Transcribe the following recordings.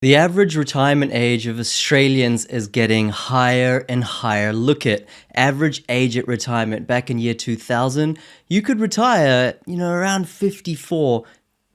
The average retirement age of Australians is getting higher and higher. Look at average age at retirement back in year 2000. You could retire, around 54.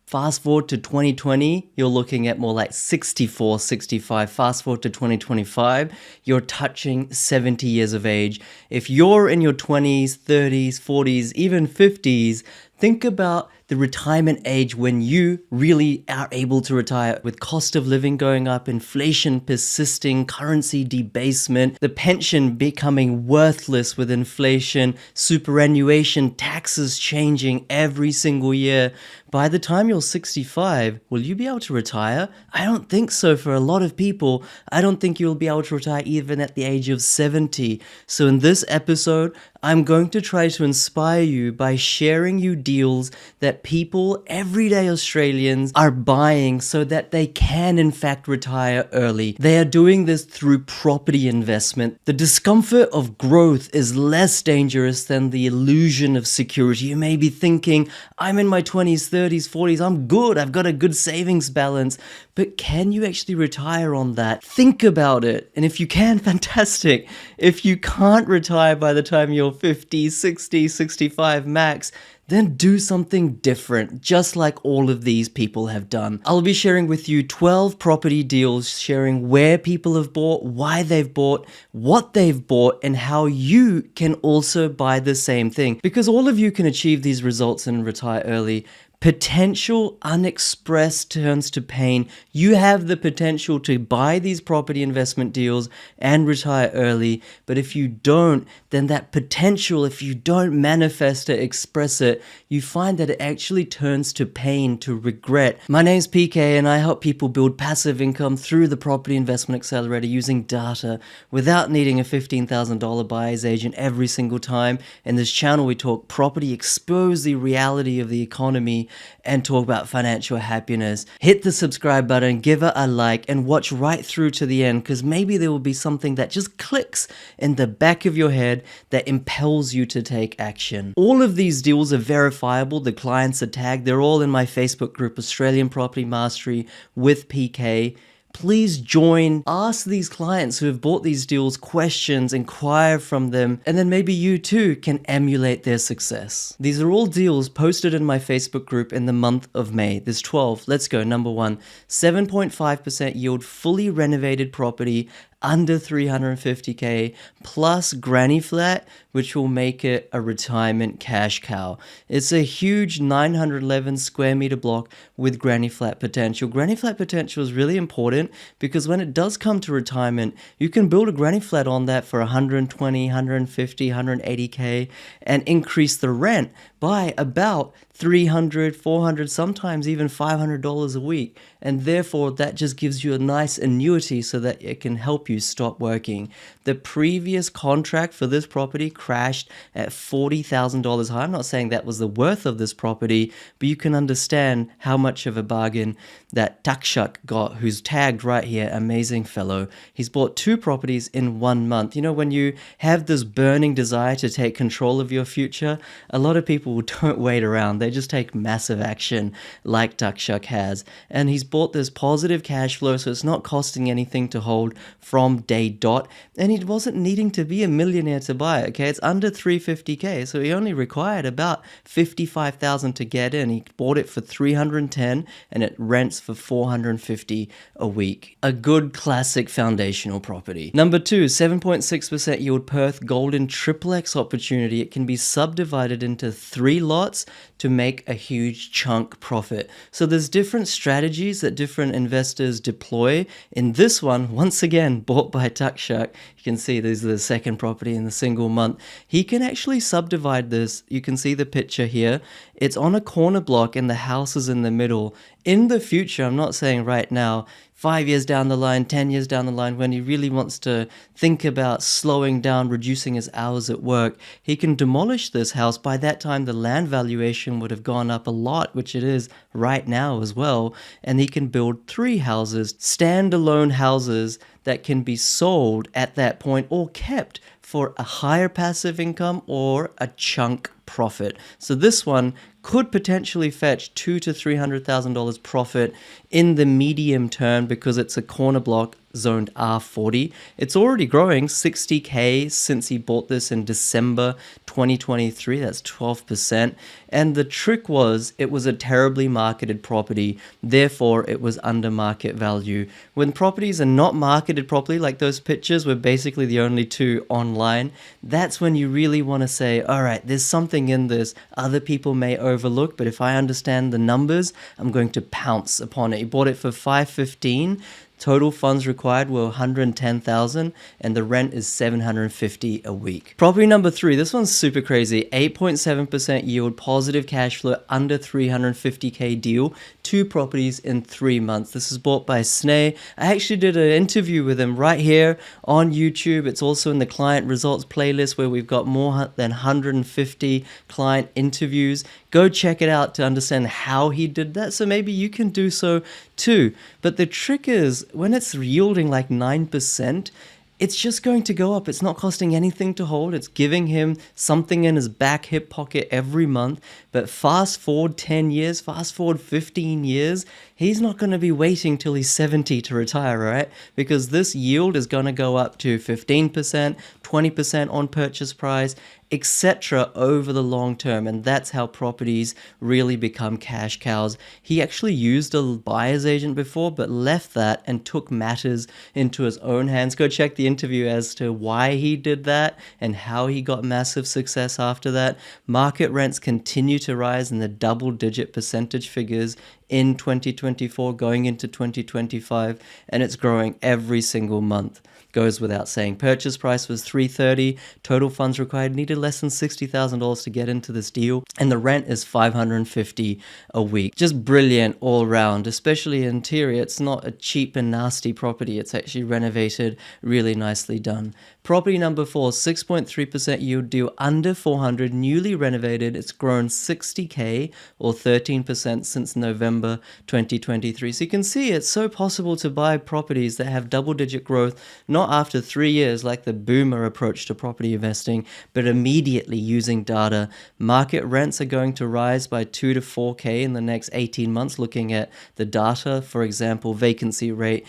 Fast forward to 2020, you're looking at more like 64, 65. Fast forward to 2025, you're touching 70 years of age. If you're in your 20s, 30s, 40s, even 50s, think about the retirement age when you really are able to retire. With cost of living going up, inflation persisting, currency debasement, the pension becoming worthless with inflation, superannuation, taxes changing every single year. By the time you're 65, will you be able to retire? I don't think so for a lot of people. I don't think you'll be able to retire even at the age of 70. So in this episode, I'm going to try to inspire you by sharing you deals that people, everyday Australians, are buying so that they can in fact retire early. They are doing this through property investment. The discomfort of growth is less dangerous than the illusion of security. You may be thinking, I'm in my 20s, 30s, 40s, I'm good, I've got a good savings balance. But can you actually retire on that? Think about it. And if you can, fantastic. If you can't retire by the time you're 50, 60, 65 max, then do something different, just like all of these people have done. I'll be sharing with you 12 property deals, sharing where people have bought, why they've bought, what they've bought, and how you can also buy the same thing. Because all of you can achieve these results and retire early. Potential unexpressed turns to pain. You have the potential to buy these property investment deals and retire early, but if you don't, then that potential, if you don't manifest it, express it, you find that it actually turns to pain, to regret. My name's PK and I help people build passive income through the Property Investment Accelerator using data without needing a $15,000 buyer's agent every single time. In this channel, we talk property, expose the reality of the economy, and talk about financial happiness. Hit the subscribe button, give it a like, and watch right through to the end, because maybe there will be something that just clicks in the back of your head that impels you to take action. All of these deals are verifiable. The clients are tagged. They're all in my Facebook group, Australian Property Mastery with PK. Please join, ask these clients who have bought these deals questions, inquire from them, and then maybe you too can emulate their success. These are all deals posted in my Facebook group in the month of May. There's 12. Let's go. Number one, 7.5% yield, fully renovated property, under 350k, plus granny flat, which will make it a retirement cash cow. It's a huge 911 square meter block with granny flat potential. Granny flat potential is really important because when it does come to retirement, you can build a granny flat on that for 120, 150, 180k and increase the rent by about $300, $400, sometimes even $500 a week. And therefore, that just gives you a nice annuity so that it can help you stop working. The previous contract for this property crashed at $40,000 high. I'm not saying that was the worth of this property, but you can understand how much of a bargain that Takshak got, who's tagged right here, amazing fellow. He's bought 2 properties in 1 month. You know, when you have this burning desire to take control of your future, a lot of people don't wait around. They just take massive action like Takshak has. And he's bought this positive cash flow, so it's not costing anything to hold from day dot. And he wasn't needing to be a millionaire to buy it, okay? It's under 350k, so he only required about 55,000 to get in. He bought it for 310 and it rents for 450 a week. A good classic foundational property. Number 2, 7.6% yield, Perth Golden Triplex opportunity. It can be subdivided into 3 lots to make a huge chunk profit. So there's different strategies that different investors deploy. In this one, once again, bought by Takshak, you can see this is the second property in the single month. He can actually subdivide this. You can see the picture here. It's on a corner block and the house is in the middle. In the future, I'm not saying right now, 5 years down the line, 10 years down the line, when he really wants to think about slowing down, reducing his hours at work, he can demolish this house. By that time, the land valuation would have gone up a lot, which it is right now as well. And he can build 3 houses, standalone houses that can be sold at that point or kept for a higher passive income or a chunk profit. So this one could potentially fetch $200,000 to $300,000 profit in the medium term because it's a corner block zoned R40. It's already growing 60K since he bought this in December 2023. That's 12%. And the trick was it was a terribly marketed property. Therefore, it was under market value. When properties are not marketed properly, like those pictures were basically the only two online, that's when you really want to say, all right, there's something in this other people may overlook, but if I understand the numbers, I'm going to pounce upon it. He bought it for $515. Total funds required were $110,000 and the rent is $750 a week. Property number 3, this one's super crazy. 8.7% yield, positive cash flow, under 350K deal. 2 properties in 3 months. This is bought by Snay. I actually did an interview with him right here on YouTube. It's also in the client results playlist where we've got more than 150 client interviews. Go check it out to understand how he did that. So maybe you can do so too. But the trick is when it's yielding like 9%, it's just going to go up. It's not costing anything to hold. It's giving him something in his back hip pocket every month. But fast forward 10 years, fast forward 15 years, he's not going to be waiting till he's 70 to retire, right? Because this yield is going to go up to 15%, 20% on purchase price, etc. over the long term. And that's how properties really become cash cows. He actually used a buyer's agent before, but left that and took matters into his own hands. Go check the interview as to why he did that and how he got massive success after that. Market rents continue to rise in the double-digit percentage figures in 2024 going into 2025, and it's growing every single month. Goes without saying. Purchase price was $330. Total funds required needed less than $60,000 to get into this deal, and the rent is $550 a week. Just brilliant all round, especially interior. It's not a cheap and nasty property. It's actually renovated, really nicely done. Property number 4, 6.3% yield deal under 400, newly renovated. It's grown 60K or 13% since November 2023. So you can see it's so possible to buy properties that have double-digit growth, not after 3 years like the boomer approach to property investing, but immediately using data. Market rents are going to rise by 2 to 4K in the next 18 months, looking at the data. For example, vacancy rate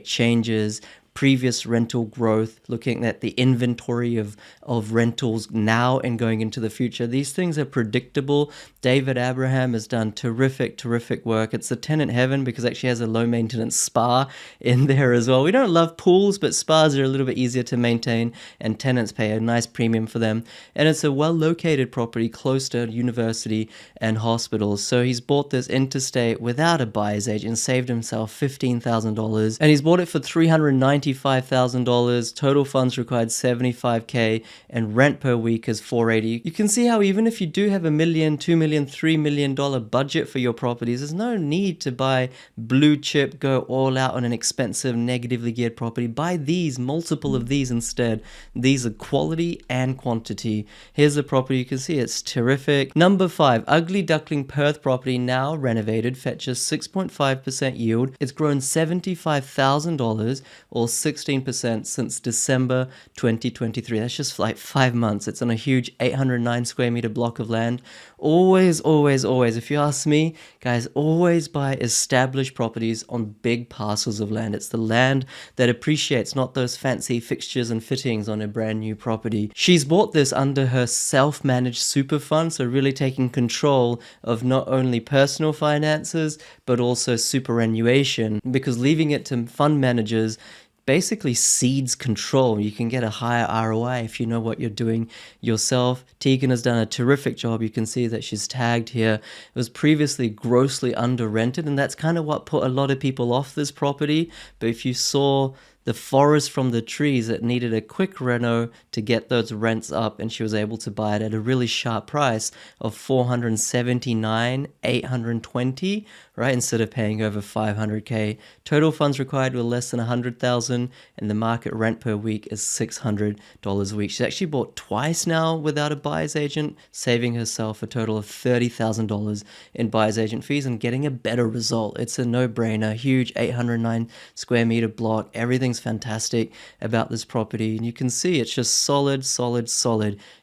changes, previous rental growth, looking at the inventory of rentals now and going into the future. These things are predictable. David Abraham has done terrific work. It's a tenant heaven because it actually has a low maintenance spa in there as well. We don't love pools, but spas are a little bit easier to maintain and tenants pay a nice premium for them. And it's a well-located property close to university and hospitals. So he's bought this interstate without a buyer's agent, saved himself $15,000, and he's bought it for $395,000. Total funds required $75K, and rent per week is $480. You can see how even if you do have $1 million, $2 million, $3 million budget for your properties, there's no need to buy blue chip, go all out on an expensive, negatively geared property. Buy these, multiple of these instead. These are quality and quantity. Here's the property. You can see it's terrific. Number 5, Ugly Duckling Perth property, now renovated, fetches 6.5% yield. It's grown $75,000 or 16% since December 2023. That's just like 5 months. It's on a huge 809 square meter block of land. Always, if you ask me, guys, always buy established properties on big parcels of land. It's the land that appreciates, not those fancy fixtures and fittings on a brand new property. She's bought this under her self-managed super fund, so really taking control of not only personal finances, but also superannuation, because leaving it to fund managers basically cedes control. You can get a higher ROI if you know what you're doing yourself. Tegan has done a terrific job. You can see that she's tagged here. It was previously grossly under rented, and that's kind of what put a lot of people off this property. But if you saw the forest from the trees, it needed a quick reno to get those rents up, and she was able to buy it at a really sharp price of $479,820, right, instead of paying over $500K. Total funds required were less than $100,000, and the market rent per week is $600 a week. She's actually bought twice now without a buyer's agent, saving herself a total of $30,000 in buyer's agent fees and getting a better result. It's a no-brainer. Huge 809 square meter block. Everything's fantastic about this property, and you can see it's just solid.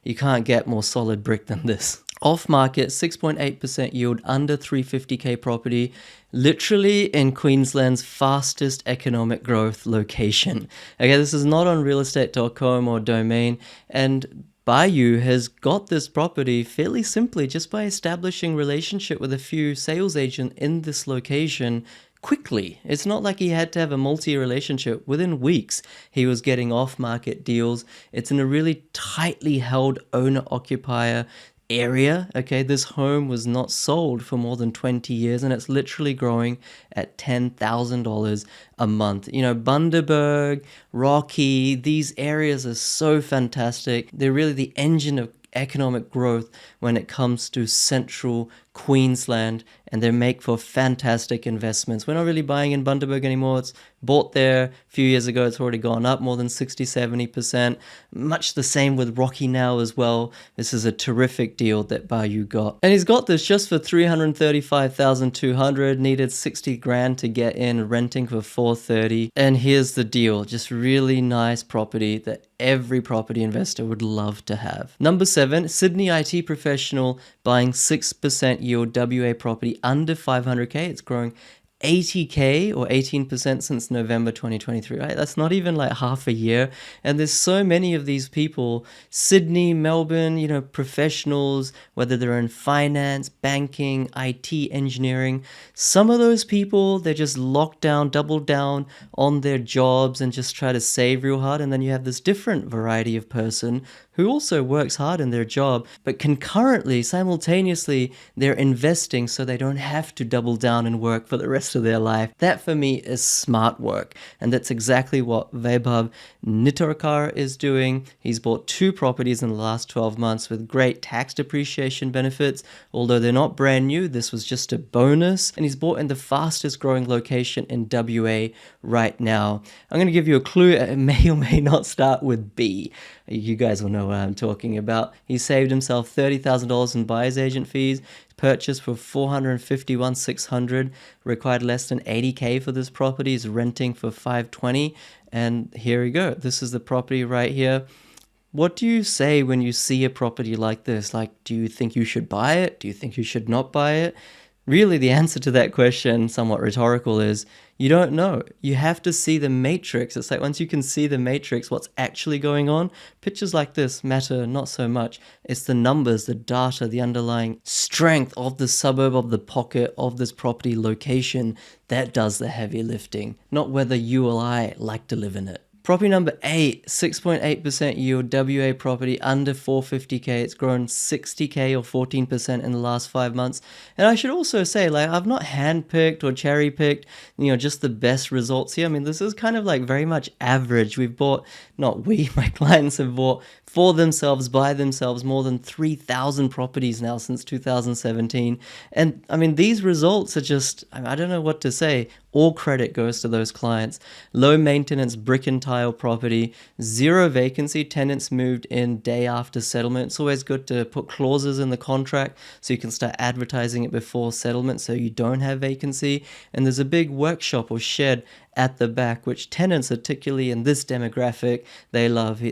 You can't get more solid brick than this. Off market, 6.8% yield, under 350k property, literally in Queensland's fastest economic growth location. Okay, this is not on realestate.com or Domain, and Bayou has got this property fairly simply just by establishing relationship with a few sales agents in this location quickly. It's not like he had to have a multi relationship. Within weeks, he was getting off market deals. It's in a really tightly held owner occupier area. Okay, this home was not sold for more than 20 years and it's literally growing at $10,000 a month. You know, Bundaberg, Rocky, these areas are so fantastic. They're really the engine of economic growth when it comes to central Queensland, and they make for fantastic investments. We're not really buying in Bundaberg anymore. It's bought there a few years ago. It's already gone up more than 60-70%. Much the same with Rocky now as well. This is a terrific deal that Bayou got. And he's got this just for $335,200, needed 60 grand to get in, renting for $430. And here's the deal, just really nice property that every property investor would love to have. Number 7, Sydney IT professional buying 6% yield WA property under 500k. It's growing 80k or 18% since November 2023, right? That's not even like half a year. And there's so many of these people, Sydney, Melbourne, you know, professionals, whether they're in finance, banking, IT, engineering. Some of those people, they just lock down, double down on their jobs and just try to save real hard. And then you have this different variety of person who also works hard in their job, but concurrently, simultaneously, they're investing so they don't have to double down and work for the rest of their life. That for me is smart work. And that's exactly what Vaibhav Nitorkar is doing. He's bought 2 properties in the last 12 months with great tax depreciation benefits. Although they're not brand new, this was just a bonus. And he's bought in the fastest growing location in WA right now. I'm going to give you a clue. It may or may not start with B. You guys will know what I'm talking about. He saved himself $30,000 in buyer's agent fees, purchased for $451,600, required less than 80k for this property, he's renting for $520, and here we go. This is the property right here. What do you say when you see a property like this? Like, do you think you should buy it? Do you think you should not buy it? Really, the answer to that question, somewhat rhetorical, is you don't know. You have to see the matrix. It's like once you can see the matrix, what's actually going on, pictures like this matter not so much. It's the numbers, the data, the underlying strength of the suburb, of the pocket, of this property location that does the heavy lifting, not whether you or I like to live in it. Property number 8, 6.8% yield, WA property under 450k. It's grown 60k or 14% in the last 5 months. And I should also say, like, I've not handpicked or cherry picked, you know, just the best results here. I mean, this is kind of like very much average. We've bought, not we, my clients have bought for themselves, by themselves, more than 3,000 properties now since 2017. And I mean, these results are just, I don't know what to say. All credit goes to those clients. Low maintenance brick and tile property, 0 vacancy, tenants moved in day after settlement. It's always good to put clauses in the contract so you can start advertising it before settlement so you don't have vacancy. And there's a big workshop or shed at the back, which tenants, particularly in this demographic, they love.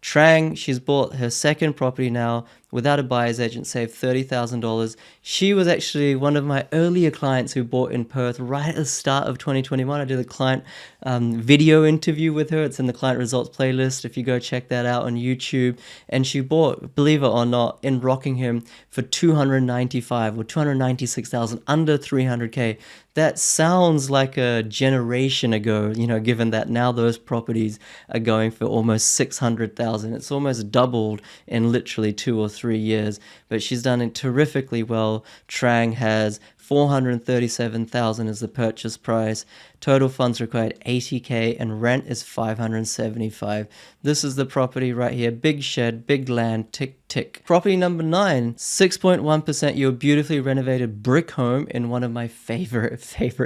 Trang, she's bought her second property now without a buyer's agent, saved $30,000. She was actually one of my earlier clients who bought in Perth right at the start of 2021. I did a client video interview with her. It's in the client results playlist if you go check that out on YouTube. And she bought, believe it or not, in Rockingham for $295,000 or $296,000, under $300K. That sounds like a generation ago, you know, given that now those properties are going for almost $600,000. It's almost doubled in literally 2 or 3 years, but she's done it terrifically well. Trang has $437,000 as the purchase price. Total funds required $80K and rent is $575. This is the property right here. Big shed, big land, tick, tick. Property number 9, 6.1% yield, beautifully renovated brick home in one of my favorite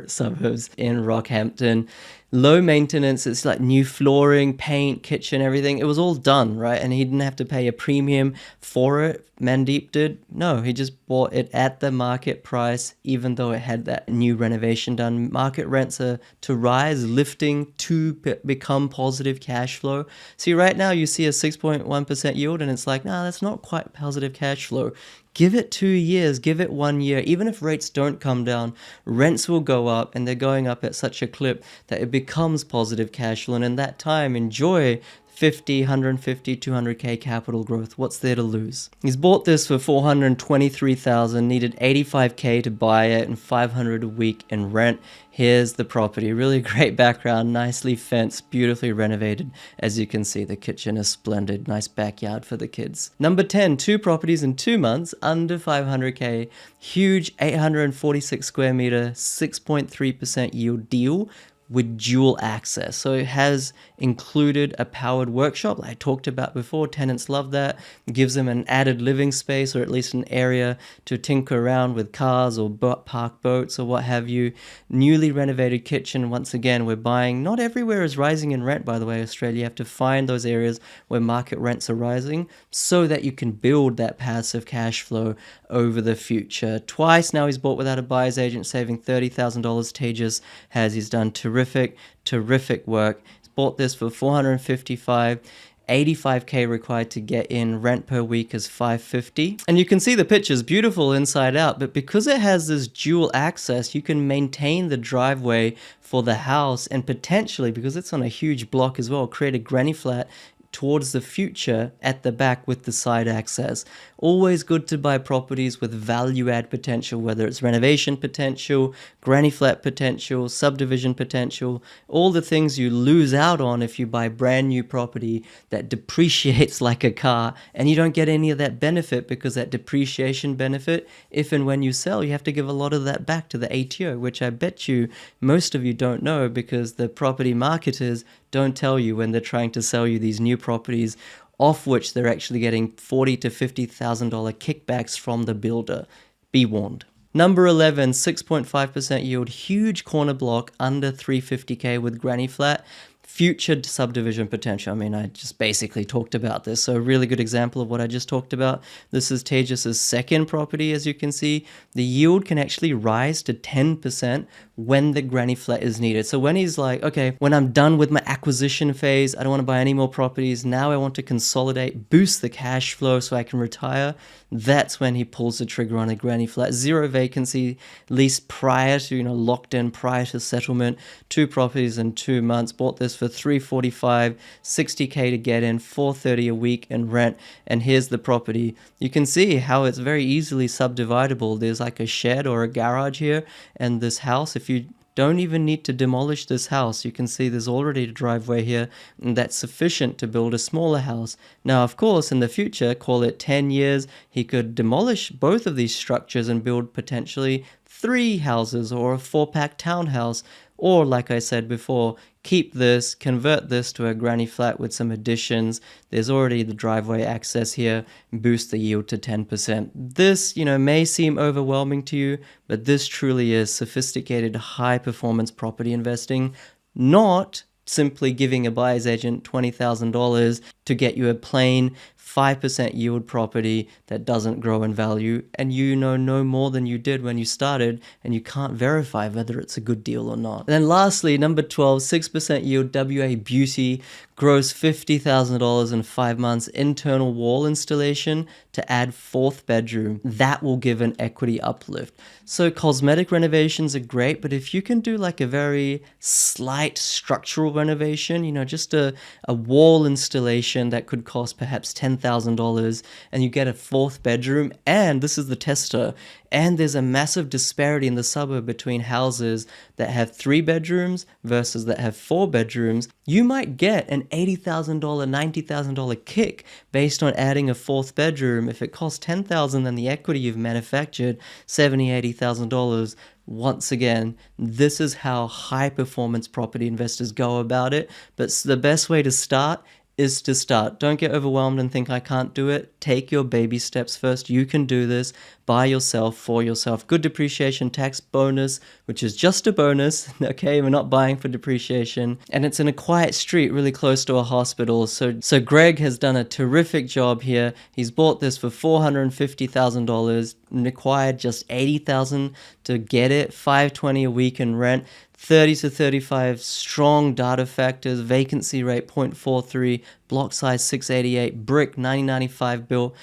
suburbs in Rockhampton. Low maintenance, it's like new flooring, paint, kitchen, everything. It was all done, right? And he didn't have to pay a premium for it. Mandeep did. No, he just bought it at the market price, even though it had that new renovation done. Market rents are to rise, lifting to become positive cash flow. See, right now you see a 6.1% yield and it's like, nah, that's not quite positive cash flow. Give it 2 years, give it 1 year. Even if rates don't come down, rents will go up, and they're going up at such a clip that it becomes positive cash flow. And in that time, enjoy 50, 150, 200k capital growth. What's there to lose? He's bought this for 423,000, needed 85k to buy it and 500 a week in rent. Here's the property. Really great background, nicely fenced, beautifully renovated. As you can see, the kitchen is splendid. Nice backyard for the kids. Number 10, 2 properties in 2 months, under 500k. Huge 846 square meter, 6.3% yield deal with dual access. So it has included a powered workshop like I talked about before. Tenants love that. It gives them an added living space, or at least an area to tinker around with cars or park boats or what have you. Newly renovated kitchen. Once again, we're buying. Not everywhere is rising in rent, by the way, Australia. You have to find those areas where market rents are rising so that you can build that passive cash flow over the future. Twice now he's bought without a buyer's agent, saving $30,000. Tejas he's done terrific work. He's bought this for 455. 85k required to get in. Rent per week is 550. And you can see the picture's beautiful inside out, but because it has this dual access, you can maintain the driveway for the house and potentially, because it's on a huge block as well, create a granny flat towards the future at the back with the side access. Always good to buy properties with value add potential, whether it's renovation potential, granny flat potential, subdivision potential, all the things you lose out on if you buy brand new property that depreciates like a car, and you don't get any of that benefit, because that depreciation benefit, if and when you sell, you have to give a lot of that back to the ATO, which I bet you most of you don't know, because the property marketers don't tell you when they're trying to sell you these new properties, off which they're actually getting $40,000 to $50,000 kickbacks from the builder. Be warned. Number 11, 6.5% yield, huge corner block, under 350k with granny flat. Future subdivision potential. I mean, I just basically talked about this. So a really good example of what I just talked about. This is Tejas' second property, as you can see. The yield can actually rise to 10% when the granny flat is needed. So when he's like, okay, when I'm done with my acquisition phase, I don't want to buy any more properties. Now I want to consolidate, boost the cash flow so I can retire. That's when he pulls the trigger on a granny flat. 0 vacancy, lease prior to, locked in prior to settlement. 2 properties in 2 months. Bought this for 345, 60k to get in, 430 a week in rent. And here's the property. You can see how it's very easily subdividable. There's like a shed or a garage here, and this house, if you don't even need to demolish this house, you can see there's already a driveway here, and that's sufficient to build a smaller house. Now, of course, in the future, call it 10 years, he could demolish both of these structures and build potentially 3 houses or a 4-pack townhouse. Or, like I said before, keep this, convert this to a granny flat with some additions. There's already the driveway access here, boost the yield to 10%. This, may seem overwhelming to you, but this truly is sophisticated, high-performance property investing, not simply giving a buyer's agent $20,000 to get you a plain 5% yield property that doesn't grow in value, and no more than you did when you started, and you can't verify whether it's a good deal or not. And then lastly, number 12, 6% yield WA Beauty, grows $50,000 in 5 months, internal wall installation to add 4th bedroom. That will give an equity uplift. So cosmetic renovations are great, but if you can do like a very slight structural renovation, just a wall installation that could cost perhaps $10,000, and you get a 4th bedroom, and this is the tester, and there's a massive disparity in the suburb between houses that have 3 bedrooms versus that have 4 bedrooms, you might get an $80,000, $90,000 kick based on adding a 4th bedroom. If it costs $10,000, then the equity you've manufactured, $70,000, $80,000. Once again, this is how high performance property investors go about it. But the best way to start is to start. Don't get overwhelmed and think I can't do it. Take your baby steps first. You can do this by yourself, for yourself. Good depreciation tax bonus, which is just a bonus. Okay, we're not buying for depreciation. And it's in a quiet street really close to a hospital. So Greg has done a terrific job here. He's bought this for $450,000, required just $80,000 to get it, $520 a week in rent. 30 to 35 strong data factors, vacancy rate 0.43, block size 688, brick 1995 built,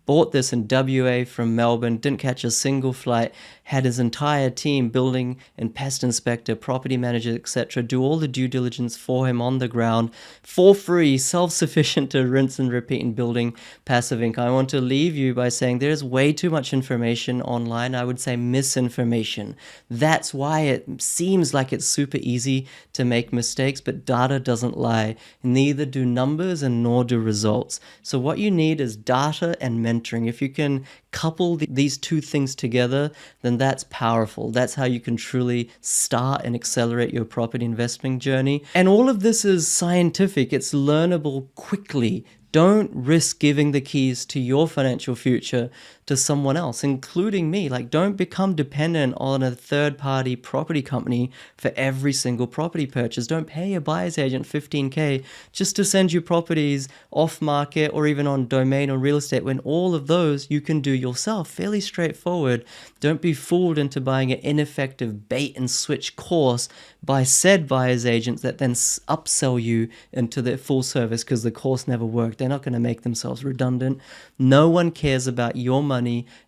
bought this in WA from Melbourne, didn't catch a single flight, had his entire team, building and pest inspector, property manager, etc., do all the due diligence for him on the ground for free, self-sufficient to rinse and repeat in building passive income. I want to leave you by saying there's way too much information online. I would say misinformation. That's why it seems like it's super easy to make mistakes, but data doesn't lie. Neither do numbers and nor do results. So what you need is data and mentoring. If you can couple these two things together, then that's powerful. That's how you can truly start and accelerate your property investing journey. And all of this is scientific. It's learnable quickly. Don't risk giving the keys to your financial future to someone else, including me. Like, don't become dependent on a third-party property company for every single property purchase. Don't pay a buyer's agent $15K just to send you properties off market or even on domain or real estate, when all of those you can do yourself. Fairly straightforward. Don't be fooled into buying an ineffective bait and switch course by said buyer's agents that then upsell you into their full service because the course never worked. They're not going to make themselves redundant. No one cares about your money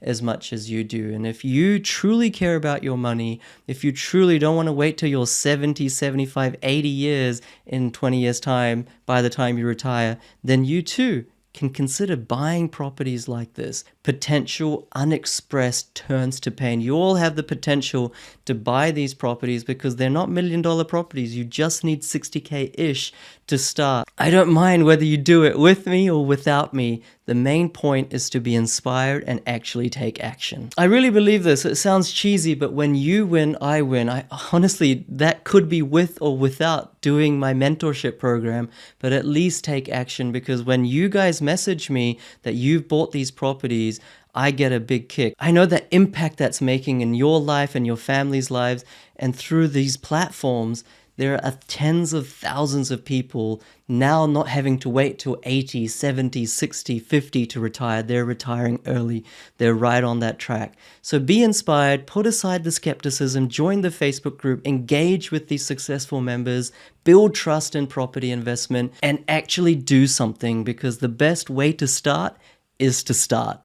as much as you do. And if you truly care about your money, if you truly don't want to wait till you're 70, 75, 80 years in 20 years' time, by the time you retire, then you too can consider buying properties like this. Potential unexpressed turns to pain. You all have the potential to buy these properties because they're not $1 million properties. You just need 60K-ish to start. I don't mind whether you do it with me or without me. The main point is to be inspired and actually take action. I really believe this. It sounds cheesy, but when you win, I win. Honestly, that could be with or without doing my mentorship program, but at least take action, because when you guys message me that you've bought these properties, I get a big kick. I know the impact that's making in your life and your family's lives, and through these platforms, there are tens of thousands of people now not having to wait till 80, 70, 60, 50 to retire. They're retiring early. They're right on that track. So be inspired, put aside the skepticism, join the Facebook group, engage with these successful members, build trust in property investment, and actually do something, because the best way to start is to start.